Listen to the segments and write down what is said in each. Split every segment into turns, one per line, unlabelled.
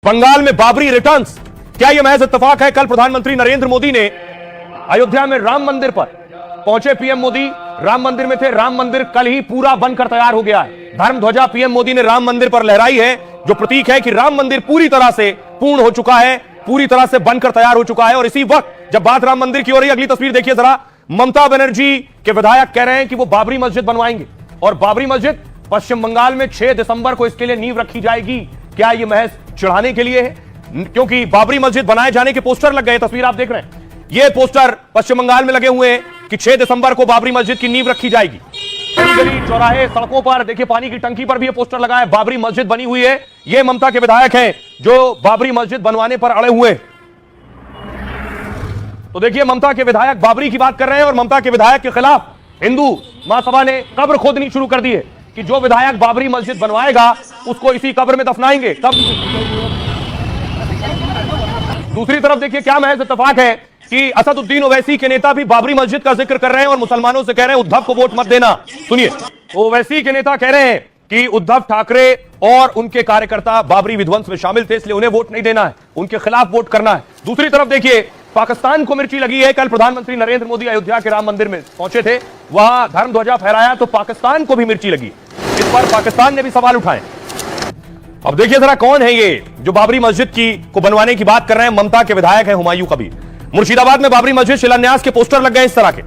बंगाल में बाबरी रिटर्न्स, क्या यह महज इत्तेफाक है? कल प्रधानमंत्री नरेंद्र मोदी ने अयोध्या में राम मंदिर पर पहुंचे। पीएम मोदी राम मंदिर में थे। राम मंदिर कल ही पूरा बनकर तैयार हो गया है। धर्म ध्वजा पीएम मोदी ने राम मंदिर पर लहराई है, जो प्रतीक है कि राम मंदिर पूरी तरह से पूर्ण हो चुका है, पूरी तरह से बनकर तैयार हो चुका है। और इसी वक्त जब बात राम मंदिर की हो रही है, अगली तस्वीर देखिए जरा। ममता बनर्जी के विधायक कह रहे हैं कि वो बाबरी मस्जिद बनवाएंगे, और बाबरी मस्जिद पश्चिम बंगाल में 6 दिसंबर को इसके लिए नींव रखी जाएगी। क्या यह महज चढ़ाने के लिए है? क्योंकि बाबरी मस्जिद बनाए जाने के पोस्टर लग गए। तस्वीर आप देख रहे हैं, ये पोस्टर पश्चिम बंगाल में लगे हुए हैं कि 6 दिसंबर को बाबरी मस्जिद की नींव रखी जाएगी। गली गली चौराहे सड़कों पर देखिए, पानी की टंकी पर भी ये पोस्टर लगा है, बाबरी मस्जिद बनी हुई है। ये ममता के विधायक हैं जो बाबरी मस्जिद बनवाने पर अड़े हुए। तो देखिए, ममता के विधायक बाबरी की बात कर रहे हैं और ममता के विधायक के खिलाफ हिंदू महासभा ने कब्र खोदनी शुरू कर दी है कि जो विधायक बाबरी मस्जिद बनवाएगा उसको इसी कब्र में दफनाएंगे। तब दूसरी तरफ देखिए, क्या महज इत्तेफाक है कि असदुद्दीन ओवैसी के नेता भी बाबरी मस्जिद का जिक्र कर रहे हैं और मुसलमानों से कह रहे हैं उद्धव को वोट मत देना। सुनिए, ओवैसी के नेता कह रहे हैं कि उद्धव ठाकरे और उनके कार्यकर्ता बाबरी विध्वंस में शामिल थे, इसलिए उन्हें वोट नहीं देना है, उनके खिलाफ वोट करना है। दूसरी तरफ देखिए, पाकिस्तान को मिर्ची लगी है। कल प्रधानमंत्री नरेंद्र मोदी अयोध्या के राम मंदिर में पहुंचे थे, वहां धर्म ध्वजा फहराया, तो पाकिस्तान को भी मिर्ची लगी। इस पर पाकिस्तान ने भी सवाल उठाए। अब देखिए जरा, कौन है ये जो बाबरी मस्जिद को बनवाने की बात कर रहे हैं? ममता के विधायक हैं हुमायूं कबीर। मुर्शिदाबाद में बाबरी मस्जिद शिलान्यास के पोस्टर लग गए इस तरह के।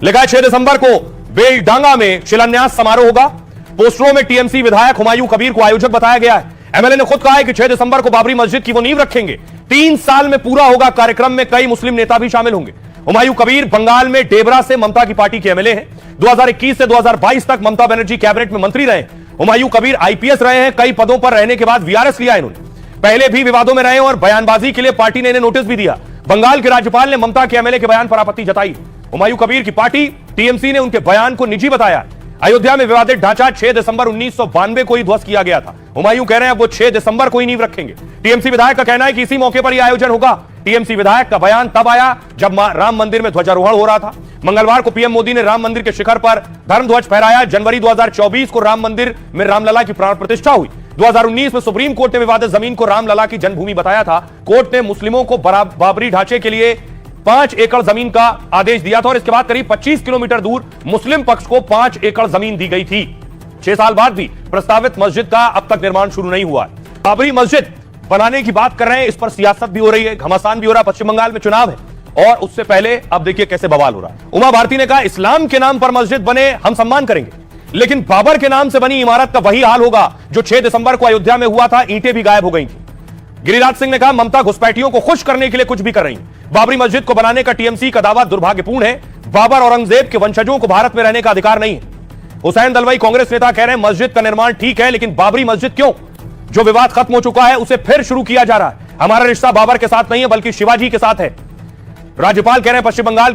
लिखा है 6 दिसंबर को बेलडांगा में शिलान्यास समारोह होगा। पोस्टरों में टीएमसी विधायक हुमायूं कबीर को आयोजक बताया गया है। एमएलए ने खुद कहा है कि 6 दिसंबर को बाबरी मस्जिद की वो नींव रखेंगे। 3 साल में पूरा होगा कार्यक्रम, में कई मुस्लिम नेता भी शामिल होंगे। हुमायूं कबीर बंगाल में डेबरा से ममता की पार्टी के एमएलए हैं। 2021 से 2022 तक ममता बनर्जी कैबिनेट में मंत्री रहे। हुमायूं कबीर आईपीएस रहे हैं। कई पदों पर रहने के बाद वीआरएस लिया इन्होंने। पहले भी विवादों में रहे और बयानबाजी के लिए पार्टी ने इन्हें नोटिस भी दिया। बंगाल के राज्यपाल ने ममता के एमएलए के बयान पर आपत्ति जताई। हुमायूं कबीर की पार्टी टीएमसी ने उनके बयान को निजी बताया। अयोध्या में विवादित ढांचा 6 दिसंबर 1992 को ही ध्वस्त किया गया था। हुमायूं कह रहे हैं वो 6 दिसंबर को ही नींव रखेंगे। टीएमसी विधायक का कहना है कि इसी मौके पर यह आयोजन होगा। टीएमसी विधायक का बयान तब आया जब राम मंदिर में ध्वजारोहण हो रहा था। मंगलवार को पीएम मोदी ने राम मंदिर के शिखर पर धर्म ध्वज फहराया। जनवरी 2024 को राम मंदिर में रामलला की प्राण प्रतिष्ठा हुई। 2019 में सुप्रीम कोर्ट ने विवादित जमीन को रामलला की जन्मभूमि बताया था। कोर्ट ने मुस्लिमों को बाबरी ढांचे के लिए 5 एकड़ जमीन का आदेश दिया था और इसके बाद करीब 25 किलोमीटर दूर मुस्लिम पक्ष को 5 एकड़ जमीन दी गई थी। 6 साल बाद भी प्रस्तावित मस्जिद का अब तक निर्माण शुरू नहीं हुआ। बाबरी मस्जिद बनाने की बात कर रहे हैं, इस पर सियासत भी हो रही है, घमासान भी हो रहा है। पश्चिम बंगाल में चुनाव है और उससे पहले अब देखिए कैसे बवाल हो रहा है। उमा भारती ने कहा, इस्लाम के नाम पर मस्जिद बने हम सम्मान करेंगे, लेकिन बाबर के नाम से बनी इमारत का वही हाल होगा जो 6 दिसंबर को अयोध्या में हुआ था। ईंटें भी गायब हो गई थी। गिरिराज सिंह ने कहा, ममता घुसपैठियों को खुश करने के लिए कुछ भी कर रही है। बाबरी मस्जिद को बनाने का टीएमसी का दावा दुर्भाग्यपूर्ण है। बाबर औरंगजेब के वंशजों को भारत में रहने का अधिकार नहीं है। हुसैन दलवाई कांग्रेस नेता कह रहे हैं, मस्जिद का निर्माण ठीक है, लेकिन बाबरी मस्जिद क्यों? जो विवाद खत्म हो चुका है उसे फिर शुरू किया जा रहा है। हमारा रिश्ता बाबर के साथ नहीं है बल्कि शिवाजी के साथ है। राज्यपाल कह रहे हैं पश्चिम बंगाल